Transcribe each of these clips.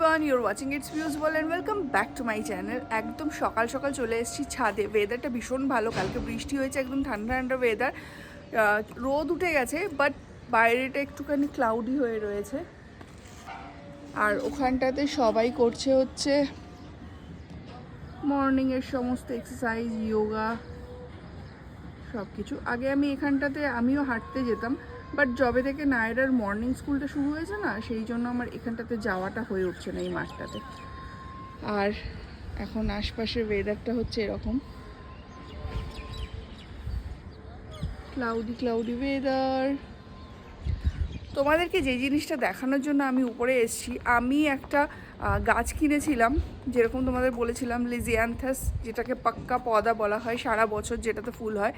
everyone, you're watching It's Beautiful and welcome back to my channel. একদম সকাল সকাল চলে এসেছি ছাদে। ওয়েদারটা ভীষণ ভালো, কালকে বৃষ্টি হয়েছে, একদম ঠান্ডা ঠান্ডা ওয়েদার। রোদ উঠে গেছে, বাট বাইরেটা একটুখানি ক্লাউডি হয়ে রয়েছে। আর ওখানটাতে সবাই করছে হচ্ছে মর্নিংয়ের সমস্ত এক্সারসাইজ, যোগা সব কিছু। আগে আমি এখানটাতে আমিও হাঁটতে যেতাম, বাট জবে থেকে নায়রার মর্নিং স্কুলটা শুরু হয়েছে না, সেই জন্য আমার এখানটাতে যাওয়াটা হয়ে উঠছে না এই মাঠটাতে। আর এখন আশপাশের ওয়েদারটা হচ্ছে এরকম ক্লাউডি ক্লাউডি ওয়েদার। তোমাদেরকে যে জিনিসটা দেখানোর জন্য আমি উপরে এসেছি, আমি একটা গাছ কিনেছিলাম, যেরকম তোমাদের বলেছিলাম লিজিয়ান্থাস, যেটাকে পাক্কা পদা বলা হয়, সারা বছর যেটাতে ফুল হয়।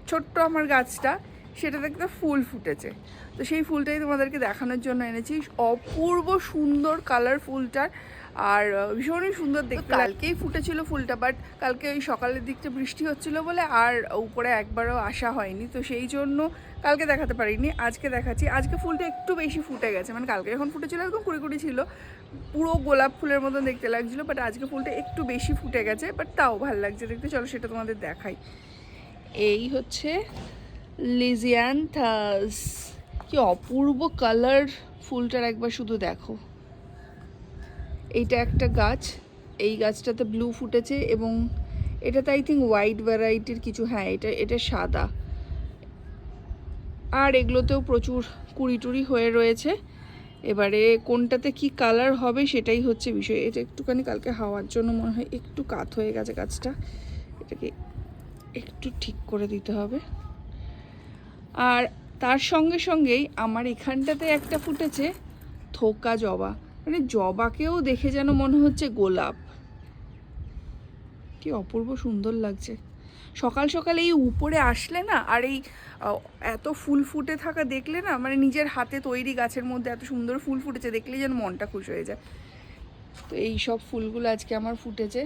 ছোট্ট আমার গাছটা, সেটাতে একটা ফুল ফুটেছে, তো সেই ফুলটাই তোমাদেরকে দেখানোর জন্য এনেছি। অপূর্ব সুন্দর কালার ফুলটার, আর ভীষণই সুন্দর দেখতে। কালকেই ফুটেছিল ফুলটা, বাট কালকে ওই সকালের দিকটা বৃষ্টি হচ্ছিল বলে আর উপরে একবারও আসা হয়নি, তো সেই জন্য কালকে দেখাতে পারিনি। আজকে দেখাচ্ছি। আজকে ফুলটা একটু বেশি ফুটে গেছে, মানে কালকে যখন ফুটেছিল একদম কুড়ি কুড়ি ছিল, পুরো গোলাপ ফুলের মতন দেখতে লাগছিলো, বাট আজকে ফুলটা একটু বেশি ফুটে গেছে, বাট তাও ভালো লাগছে দেখতে। চলো সেটা তোমাদের দেখাই। এই হচ্ছে লিজিয়ান্থাস, কি অপূর্ব কালার ফুলটার, একবার শুধু দেখো। এইটা একটা গাছ, এই গাছটাতে ব্লু ফুটেছে, এবং এটাতে আই থিঙ্ক হোয়াইট ভ্যারাইটির কিছু, হ্যাঁ এটা সাদা। আর এগুলোতেও প্রচুর কুড়ি টুড়ি হয়ে রয়েছে। এবারে কোনটাতে কি কালার হবে সেটাই হচ্ছে বিষয়। এটা একটুখানি কালকে হাওয়ার জন্য মনে হয় একটু কাত হয়ে গেছে গাছটা, এটাকে একটু ঠিক করে দিতে হবে। আর তার সঙ্গে সঙ্গেই আমার এখানটাতে একটা ফুটেছে থোকা জবা, মানে জবাকেও দেখে যেন মনে হচ্ছে গোলাপ। কি অপূর্ব সুন্দর লাগছে। সকাল সকাল এই উপরে আসলে না, আর এই এত ফুল ফুটে থাকা দেখলে না, মানে নিজের হাতে তৈরি গাছের মধ্যে এত সুন্দর ফুল ফুটেছে দেখলে যেন মনটা খুশি হয়ে যায়। তো এই সব ফুলগুলো আজকে আমার ফুটেছে।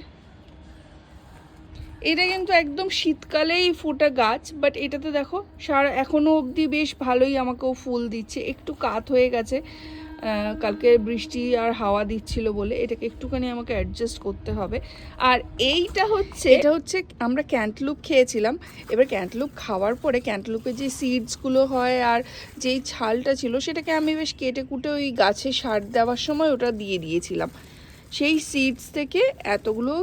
এটা কিন্তু একদম শীতকালেই ফোটা গাছ, বাট এটাতে দেখো সারা এখনও অবধি বেশ ভালোই আমাকেও ফুল দিচ্ছে। একটু কাত হয়ে গেছে, কালকে বৃষ্টি আর হাওয়া দিচ্ছিল বলে এটাকে একটুখানি আমাকে অ্যাডজাস্ট করতে হবে। আর এটা হচ্ছে আমরা ক্যান্টলুপ খেয়েছিলাম। এবার ক্যান্টলুপ খাওয়ার পরে ক্যান্টলুপের যে সিডসগুলো হয় আর যেই ছালটা ছিল, সেটাকে আমি বেশ কেটে কুটে ওই গাছে সার দেওয়ার সময় ওটা দিয়ে দিয়েছিলাম। সেই সিডস থেকে এতগুলো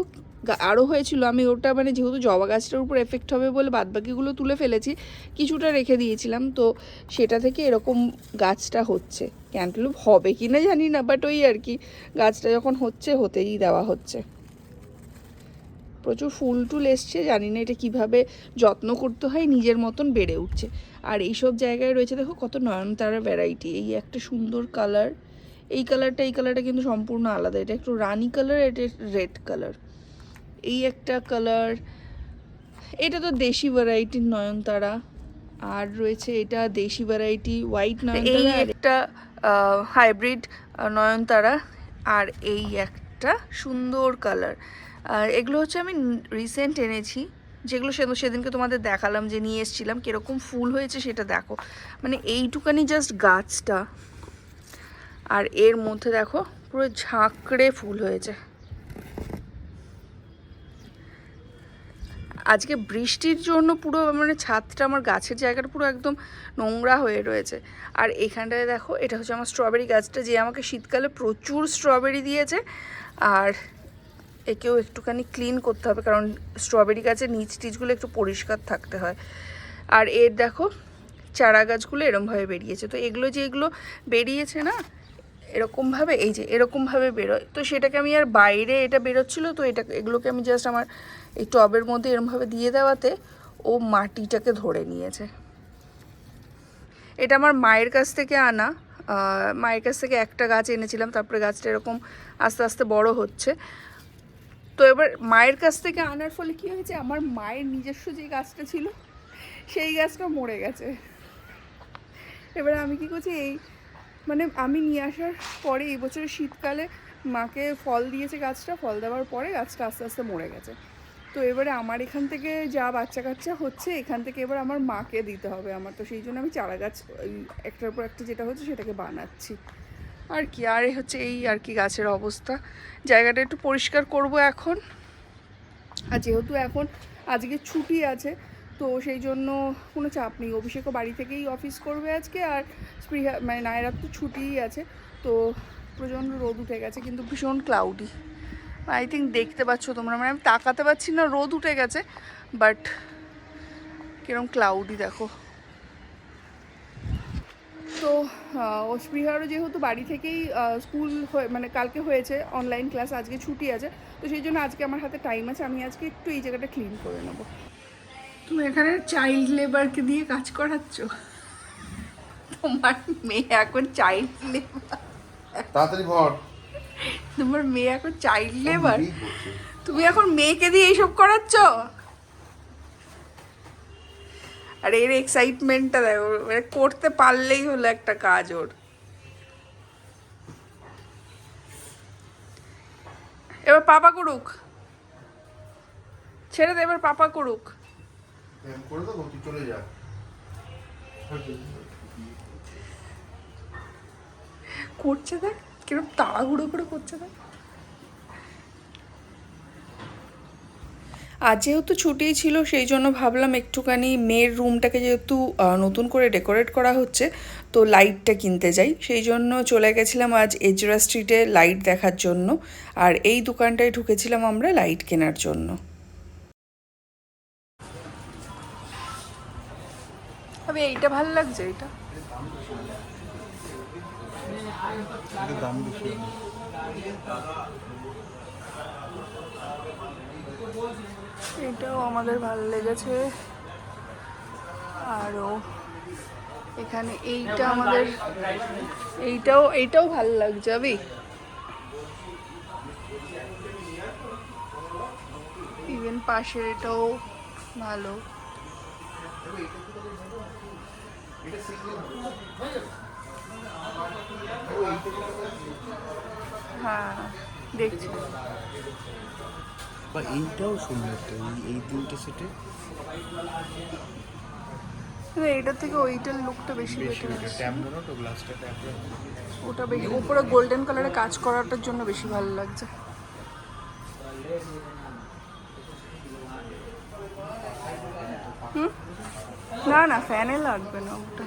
আরও হয়েছিল। আমি ওটা মানে যেহেতু জবা গাছটার উপর এফেক্ট হবে বলে বাদবাকিগুলো তুলে ফেলেছি, কিছুটা রেখে দিয়েছিলাম, তো সেটা থেকে এরকম গাছটা হচ্ছে। ক্যান্টালুপ হবে কি না জানি না, বাট ওই আর কি, গাছটা যখন হচ্ছে হতেই দেওয়া হচ্ছে। প্রচুর ফুল টুল এসছে, জানি না এটা কিভাবে যত্ন করতে হয়, নিজের মতন বেড়ে উঠছে। আর এইসব জায়গায় রয়েছে দেখো কত নয়নতারা ভ্যারাইটি। এই একটা সুন্দর কালার, এই কালারটা কিন্তু সম্পূর্ণ আলাদা। এটা একটু রানি কালার, এটা রেড কালার। এই একটা কালার, এটা তো দেশি ভ্যারাইটির নয়নতারা। আর রয়েছে এটা দেশি ভ্যারাইটি হোয়াইট নয়নতারা, এই একটা হাইব্রিড নয়নতারা, আর এই একটা সুন্দর কালার। আর এগুলো হচ্ছে আমি রিসেন্ট এনেছি, যেগুলো সেদিনকে তোমাদের দেখালাম যে নিয়ে এসেছিলাম। কীরকম ফুল হয়েছে সেটা দেখো, মানে এইটুকানি জাস্ট গাছটা, আর এর মধ্যে দেখো পুরো ঝাঁকড়ে ফুল হয়েছে। আজকে বৃষ্টির জন্য পুরো মানে ছাদটা, আমার গাছের জায়গাটা পুরো একদম নোংরা হয়ে রয়েছে। আর এখানটায় দেখো, এটা হচ্ছে আমার স্ট্রবেরি গাছটা, যে আমাকে শীতকালে প্রচুর স্ট্রবেরি দিয়েছে। আর একেও একটুখানি ক্লিন করতে হবে, কারণ স্ট্রবেরি গাছের নিচ টিচগুলো একটু পরিষ্কার থাকতে হয়। আর এর দেখো চারা গাছগুলো এরমভাবে বেরিয়েছে, তো এগুলো যেগুলো বেরিয়েছে না এরকমভাবে, এই যে এরকমভাবে বেরোয়, তো সেটাকে আমি আর বাইরে এটা বেরোচ্ছিলো, তো এগুলোকে আমি জাস্ট আমার এই টবের মধ্যে এরমভাবে দিয়ে দেওয়াতে ও মাটিটাকে ধরে নিয়েছে। এটা আমার মায়ের কাছ থেকে আনা, মায়ের কাছ থেকে একটা গাছ এনেছিলাম, তারপরে গাছটা এরকম আস্তে আস্তে বড় হচ্ছে। তো এবার মায়ের কাছ থেকে আনার ফলে কী হয়েছে, আমার মায়ের নিজস্ব যে গাছটা ছিল সেই গাছটা মরে গেছে। এবারে আমি কী করছি, মানে আমি নিয়ে আসার পরে এই বছরের শীতকালে মাকে ফল দিয়েছে গাছটা, ফল দেওয়ার পরে গাছটা আস্তে আস্তে মরে গেছে। তো এবারে আমার এখান থেকে যা বাচ্চা কাচ্চা হচ্ছে, এখান থেকে এবার আমার মাকে দিতে হবে আমার, তো সেই জন্য আমি চারা গাছ একটার পর একটা যেটা হচ্ছে সেটাকে বানাচ্ছি। আর কি, আর হচ্ছে এই আর কি গাছের অবস্থা। জায়গাটা একটু পরিষ্কার করব এখন। আর যেহেতু এখন আজকে ছুটি আছে, তো সেই জন্য কোনো চাপ নেই। অভিষেকও বাড়ি থেকেই অফিস করবে আজকে, আর স্পৃহা মানে নায়রার তো ছুটিই আছে। তো প্রচণ্ড রোদ উঠে গেছে, কিন্তু ভীষণ ক্লাউডি। আই থিঙ্ক দেখতে পাচ্ছ তোমরা, মানে আমি তাকাতে পারছি না, রোদ উঠে গেছে, বাট কিরম ক্লাউডি দেখো। তো স্পৃহারও যেহেতু বাড়ি থেকেই স্কুল মানে কালকে হয়েছে অনলাইন ক্লাস, আজকে ছুটি আছে, তো সেই জন্য আজকে আমার হাতে টাইম আছে, আমি আজকে একটু এই জায়গাটা ক্লিন করে নেবো। তুমি এখানে চাইল্ড লেবারকে দিয়ে কাজ করাচ্ছ? তোমার মেয়ে এখন চাইল্ড লেবার? তাড়াতাড়ি ভর। তোমার মেয়ে এখন চাইল্ড লেবার? তুমি এখন মেয়েকে দিয়ে এইসব করাচ্ছ? আর এর এক্সাইটমেন্টটা দেখো, মানে করতে পারলেই হলো একটা কাজ ওর। এবার পাপা করুক, ছেড়ে দে, এবার পাপা করুক। করে দেবো, তুই চলে যা। করছে দেখ কিরকম তাড়াহুড়ো করে করছে দেখ। আজ যেহেতু ছুটি ছিল, সেই জন্য ভাবলাম একটুখানি মেয়ের রুমটাকে যেহেতু নতুন করে ডেকোরেট করা হচ্ছে, তো লাইটটা কিনতে যাই। সেই জন্য চলে গেছিলাম আজ এজরা স্ট্রিটে লাইট দেখার জন্য, আর এই দোকানটায় ঢুকেছিলাম আমরা লাইট কেনার জন্য। তবে এইটা ভালো লাগছে, এটা দাম বেশি। এটাও আমাদের ভালো লেগেছে। আরও এখানে এইটা আমাদের, এইটাও ভালো লাগছে। আবি ইভেন পাশের এটাও ভালো। হ্যাঁ দেখছি। বা এইটাও সুন্দর তো, এই তিনটে সেটে এইটার থেকে ওইটার লুকটা বেশি বেটার আছে। ট্যাপ ধরো তো, গ্লাসটা ট্যাপ ধরো। ওটা বেশি উপরে গোল্ডেন কালারে কাজ করাটার জন্য বেশি ভালো লাগছে। হুম, না না ফ্যানে লাগবে না ওটা।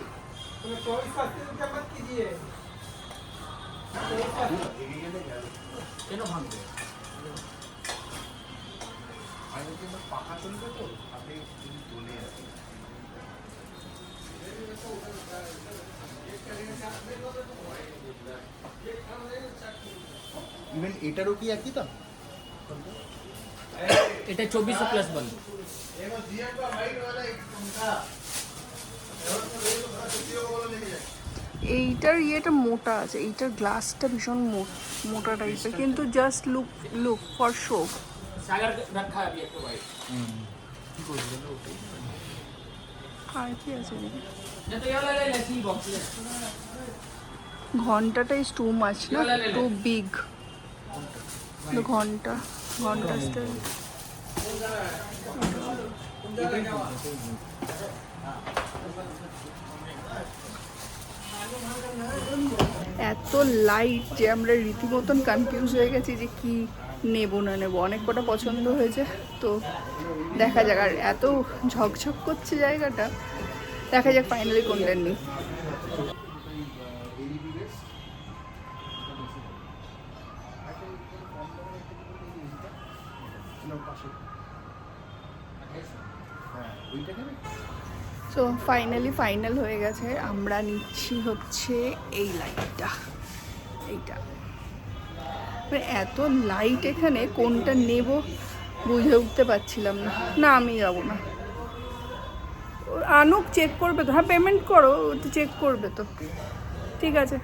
ইভেন এটারও কি একই দাম? এটা 2400 প্লাস বন্ধ। এইটার ইয়েটা মোটা আছে, এইটার গ্লাসটা ভীষণ মোটা টাইপের, কিন্তু জাস্ট লুক ফর শো। सागर रखा है अभी एक तो भाई আর কি আছে এদিকে? ये तो ये वाला ले सी बॉक्स ले ঘন্টাটা ইজ টু মাচ না, টু বিগ। ঘন্টা স্টাইল এত লাইট যে আমরা রীতিমতন কনফিউজ হয়ে গেছি যে কি নেব না নেব। অনেক কটা পছন্দ হয়েছে, তো দেখা যাক। আর এত ঝকঝক করছে জায়গাটা, দেখা যাক ফাইনালি কোনটা নিই। সো ফাইনাল হয়ে গেছে। আমরা নিচ্ছি হচ্ছে এই লাইটটা, এইটা। মানে এত লাইট এখানে, কোনটা নেব বুঝে উঠতে পারছিলাম না। না আমি যাবো না, আনুক চেক করবে তো। হ্যাঁ পেমেন্ট করো, তো চেক করবে তো। ঠিক আছে।